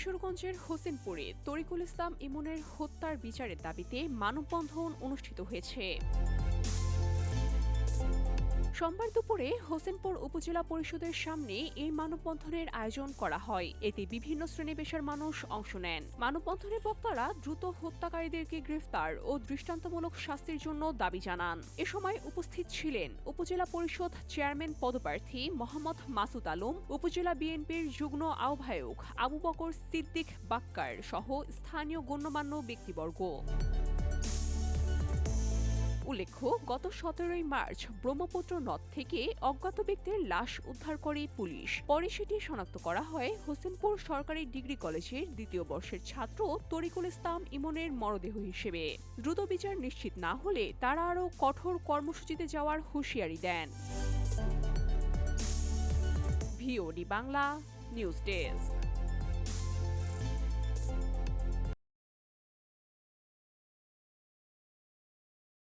কিশোরগঞ্জের হোসেনপুরে তরিকুল ইসলাম ইমনের হত্যার বিচারের দাবিতে মানববন্ধন অনুষ্ঠিত হয়েছে। সোমবার দুপুরে হোসেনপুর উপজেলা পরিষদের সামনে এই মানববন্ধনের আয়োজন করা হয়। এতে বিভিন্ন শ্রেণী পেশার মানুষ অংশ নেন। মানববন্ধনে বক্তারা দ্রুত হত্যাকারীদেরকে গ্রেফতার ও দৃষ্টান্তমূলক শাস্তির জন্য দাবি জানান। এ সময় উপস্থিত ছিলেন উপজেলা পরিষদ চেয়ারম্যান পদপ্রার্থী মোহাম্মদ মাসুদ আলম, উপজেলা বিএনপির যুগ্ম আহ্বায়ক আবু বকর সিদ্দিক বাক্কার সহ স্থানীয় গণ্যমান্য ব্যক্তিবর্গ। উল্লেখ্য, গত 17 মার্চ ব্রহ্মপুত্র নদ থেকে অজ্ঞাত ব্যক্তির লাশ উদ্ধার করে পুলিশ। পরে সেটি শনাক্ত করা হয় হোসেনপুর সরকারি ডিগ্রি কলেজের দ্বিতীয় বর্ষের ছাত্র তরিকুল ইসলাম ইমনের মরদেহ হিসেবে। দ্রুত বিচার নিশ্চিত না হলে তারা আরও কঠোর কর্মসূচিতে যাওয়ার হুঁশিয়ারি দেন। VOD Bangla news desk.